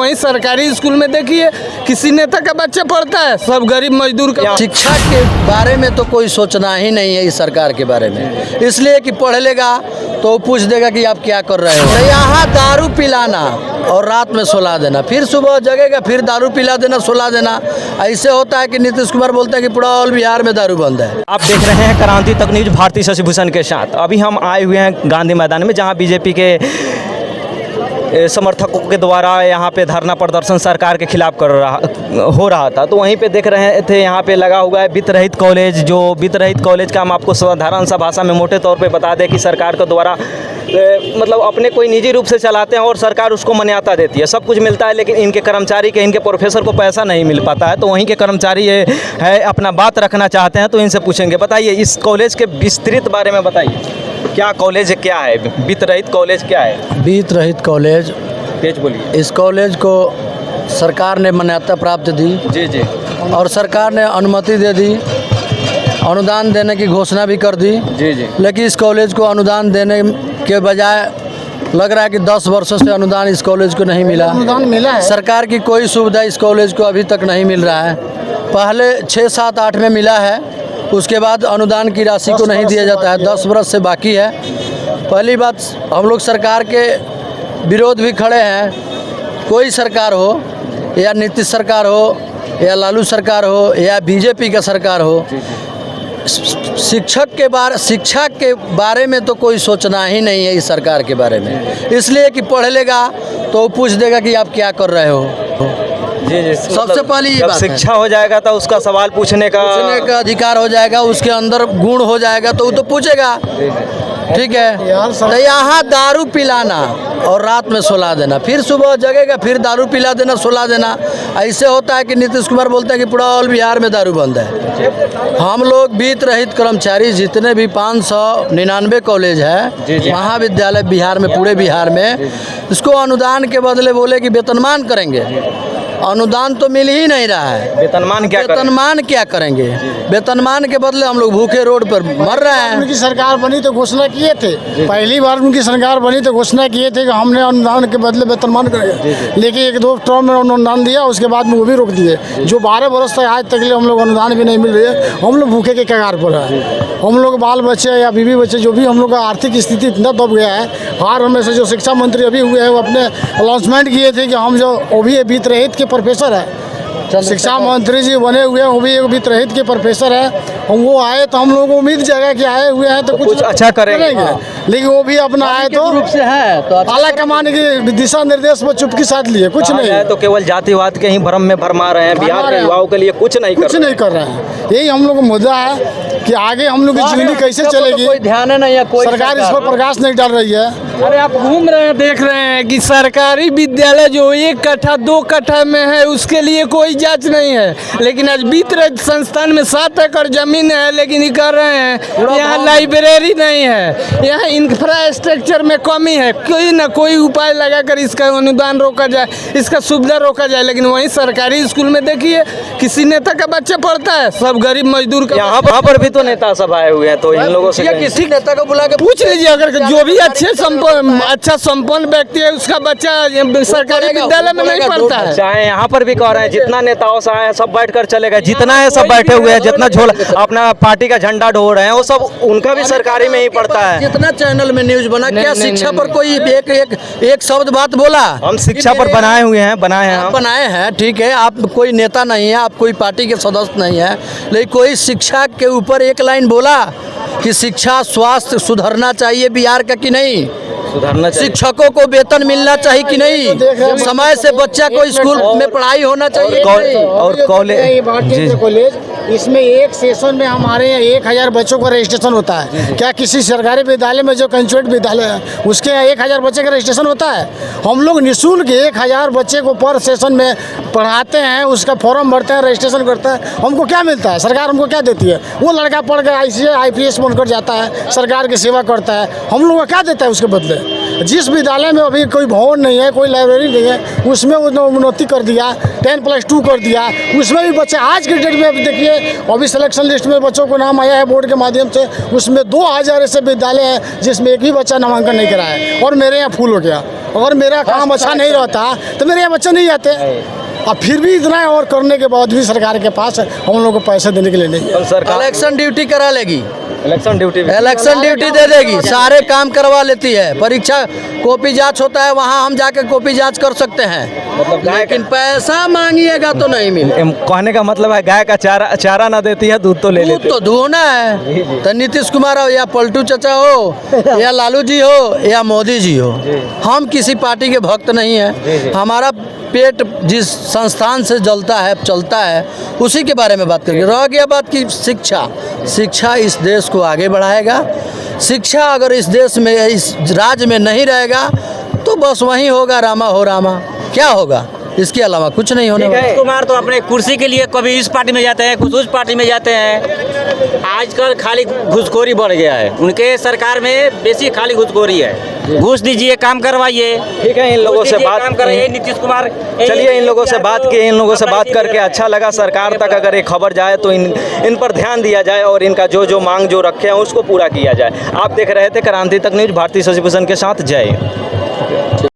वहीं सरकारी स्कूल में देखिए किसी नेता का बच्चा पढ़ता है, सब गरीब मजदूर का। शिक्षा के बारे में तो कोई सोचना ही नहीं है इस सरकार के बारे में, इसलिए कि पढ़ लेगा तो पूछ देगा कि आप क्या कर रहे हो। तो यहाँ दारू पिलाना और रात में सुला देना, फिर सुबह जगेगा फिर दारू पिला देना, सुला देना। ऐसे होता है कि नीतीश कुमार बोलते हैं कि पूरा ऑल बिहार में दारू बंद है। आप देख रहे हैं क्रांति तक न्यूज भारती शशिभूषण के साथ। अभी हम आए हुए हैं गांधी मैदान में, जहां बीजेपी के समर्थकों के द्वारा यहाँ पे धरना प्रदर्शन सरकार के खिलाफ हो रहा था। तो वहीं पे देख रहे थे यहाँ पे लगा हुआ है वित्त रहित कॉलेज। जो वित्त रहित कॉलेज का हम आपको साधारण सा भाषा में मोटे तौर पे बता दें कि सरकार के द्वारा मतलब अपने कोई निजी रूप से चलाते हैं और सरकार उसको मान्यता देती है, सब कुछ मिलता है, लेकिन इनके कर्मचारी के, इनके प्रोफेसर को पैसा नहीं मिल पाता है। तो वहीं के कर्मचारी ये है अपना बात रखना चाहते हैं, तो इनसे पूछेंगे। बताइए इस कॉलेज के विस्तृत बारे में बताइए, क्या कॉलेज क्या है, वित्त रहित कॉलेज क्या है? वित्त रहित कॉलेज, तेज बोलिए। इस कॉलेज को सरकार ने मान्यता प्राप्त दी जी जी, और सरकार ने अनुमति दे दी, अनुदान देने की घोषणा भी कर दी जी जी। लेकिन इस कॉलेज को अनुदान देने के बजाय लग रहा है कि 10 वर्षों से अनुदान इस कॉलेज को नहीं मिला। अनुदान मिला है, सरकार की कोई सुविधा इस कॉलेज को अभी तक नहीं मिल रहा है। पहले 6, 7, 8 में मिला है, उसके बाद अनुदान की राशि को नहीं दिया जाता है, 10 वर्ष से बाकी है। पहली बात, हम लोग सरकार के विरोध भी खड़े हैं। कोई सरकार हो, या नीतीश सरकार हो, या लालू सरकार हो, या बीजेपी का सरकार हो, शिक्षा के बारे में तो कोई सोचना ही नहीं है इस सरकार के बारे में, इसलिए कि पढ़ लेगा तो पूछ देगा कि आप क्या कर रहे हो। जी जी, सबसे पहले ये जब बात है। शिक्षा हो जाएगा तो उसका सवाल पूछने का अधिकार हो जाएगा, उसके अंदर गुण हो जाएगा तो वो तो पूछेगा। ठीक है, तो यहाँ दारू पिलाना और रात में सुला देना, फिर सुबह जगेगा फिर दारू पिला देना, सुला देना। ऐसे होता है कि नीतीश कुमार बोलते हैं कि पूरा ऑल बिहार में दारू बंद है। हम लोग वित्त रहित कर्मचारी जितने भी 599 कॉलेज है, महाविद्यालय बिहार में, पूरे बिहार में, इसको अनुदान के बदले बोले कि वेतनमान करेंगे। अनुदान तो मिल ही नहीं रहा है, वेतनमान क्या करेंगे? वेतनमान के बदले हम लोग भूखे रोड पर मर रहे हैं। उनकी सरकार बनी तो घोषणा किए थे, पहली बार उनकी सरकार बनी तो घोषणा किए थे कि हमने अनुदान के बदले वेतनमान करेंगे, लेकिन 1-2 टर्म में अनुदान दिया, उसके बाद में वो भी रोक दिए। जो 12 वर्ष तक आज तक हम लोग अनुदान भी नहीं मिल रही है, हम लोग भूखे के कगार पर है। हम लोग बाल बच्चे या बीवी बच्चे, जो भी हम लोग का आर्थिक स्थिति इतना दब गया है। हार में से जो शिक्षा मंत्री अभी हुए हैं, वो अपने अनाउंसमेंट किए थे कि हम जो वो भी वित्त रहित के प्रोफेसर है, शिक्षा मंत्री जी बने हुए हैं, वो भी एक वित्त रहित के प्रोफेसर है। हम वो आए तो हम लोगों को उम्मीद जगह कि आए हुए हैं तो कुछ अच्छा करेंगे, लेकिन वो भी अपना आए तो रूप से है तो आला कमाने के दिशा निर्देश पर चुपके साथ लिए, कुछ नहीं है। तो केवल जातिवाद के ही भ्रम में भरमा रहे हैं। बिहार के युवाओं के लिए कुछ नहीं कर रहे हैं। यही हम लोग का मुद्दा है कि आगे हम लोग की जिंदगी कैसे चलेगी, कोई ध्यान नहीं है, कोई सरकार इस पर प्रकाश नहीं डाल रही है। अरे आप घूम रहे हैं, देख रहे हैं कि सरकारी विद्यालय जो 1 कट्ठा 2 कट्ठा में है उसके लिए कोई जांच नहीं है, लेकिन आज वित्त रहित संस्थान में 7 एकड़ जमीन है, लेकिन ये कर रहे हैं। यहाँ लाइब्रेरी नहीं है, यहाँ इंफ्रास्ट्रक्चर में कमी है। कोई ना कोई उपाय लगाकर इसका अनुदान रोका जाए, इसका सुविधा रोका जाए। लेकिन वहीं सरकारी स्कूल में देखिए किसी नेता का बच्चा पढ़ता है, सब गरीब मजदूर का। यहाँ पर भी तो नेता सब आए हुए हैं, तो इन लोगों से किसी नेता को बुला के पूछ लीजिए, अगर जो भी अच्छा संपन्न व्यक्ति है उसका बच्चा सरकारी विद्यालय में नहीं पढ़ता है। चाहे यहाँ पर भी कह रहे हैं जितना नेताओं से आए हैं सब बैठ कर चले गए, जितना है सब बैठे हुए हैं, जितना झोला अपना पार्टी का झंडा ढो रहे हैं वो सब उनका भी सरकारी में ही पड़ता है। जितना चैनल में न्यूज बना, क्या शिक्षा पर कोई एक शब्द बात बोला? हम शिक्षा पर बनाए हैं, ठीक है। आप कोई नेता नहीं है, आप कोई पार्टी के सदस्य नहीं है, लेकिन कोई शिक्षा के ऊपर एक लाइन बोला कि शिक्षा स्वास्थ्य सुधरना चाहिए बिहार का कि नहीं? सुधारना चाहिए। शिक्षकों को वेतन मिलना चाहिए कि नहीं? समय से बच्चा को स्कूल में पढ़ाई होना चाहिए। और कॉलेज इसमें एक सेशन में हमारे यहाँ 1000 बच्चों का रजिस्ट्रेशन होता है। क्या किसी सरकारी विद्यालय में जो कंचुएट विद्यालय है उसके 1000 बच्चे का रजिस्ट्रेशन होता है? हम लोग निःशुल्क 1000 बच्चे को पर सेशन में पढ़ाते हैं, उसका फॉर्म भरते हैं, रजिस्ट्रेशन करते हैं। हमको क्या मिलता है? सरकार हमको क्या देती है? वो लड़का पढ़ कर ICS IPS बनकर जाता है, सरकार की सेवा करता है, हम लोग को क्या देता है उसके बदले? जिस विद्यालय में अभी कोई भवन नहीं है, कोई लाइब्रेरी नहीं है, उसमें उन्नति कर दिया, 10+2 कर दिया, उसमें भी बच्चे आज के डेट में देखिए अभी सिलेक्शन लिस्ट में बच्चों को नाम आया है बोर्ड के माध्यम से, उसमें 2000 ऐसे विद्यालय हैं जिसमें एक भी बच्चा नामांकन नहीं कराया है, और मेरे यहाँ फूल हो गया। अगर मेरा काम अच्छा नहीं रहता तो मेरे यहाँ बच्चे नहीं आते, और फिर भी इतना और करने के बाद भी सरकार के पास हम लोग को पैसे देने के लिए नहीं है। सरकार इलेक्शन ड्यूटी करा लेगी, इलेक्शन ड्यूटी इलेक्शन ड्यूटी दे देगी, सारे काम करवा लेती है। परीक्षा कॉपी जांच होता है, वहाँ हम जाके कॉपी जांच कर सकते हैं, मतलब लेकिन पैसा मांगिएगा तो नहीं मिलेगा। कहने का मतलब है गाय का चारा ना देती है, दूध तो ले दूध लेती तो दुहना है। तो नीतीश कुमार हो या पलटू चचा हो या लालू जी हो या मोदी जी हो, हम किसी पार्टी के भक्त नहीं है। हमारा पेट जिस संस्थान से जलता है चलता है उसी के बारे में बात करेंगे। रह गया बात की शिक्षा इस देश को आगे बढ़ाएगा। शिक्षा अगर इस देश में, इस राज्य में नहीं रहेगा तो बस वहीं होगा रामा हो रामा, क्या होगा, इसके अलावा कुछ नहीं होने वाला। कुमार तो अपने कुर्सी के लिए कभी इस पार्टी में जाते हैं, कुछ उस पार्टी में जाते हैं। आजकल खाली घूसखोरी बढ़ गया है, उनके सरकार में बेसी खाली घूसखोरी है। घूस दीजिए, काम करवाइए। ठीक है, इन लोगों से बात काम करिए। नीतीश कुमार, चलिए इन लोगों से बात किए, इन लोगों से बात करके अच्छा लगा। सरकार तक अगर ये खबर जाए तो इन पर ध्यान दिया जाए और इनका जो मांग जो रखे हैं उसको पूरा किया जाए। आप देख रहे थे क्रांति तक न्यूज, भारतीय शशिभूषण के साथ, जय।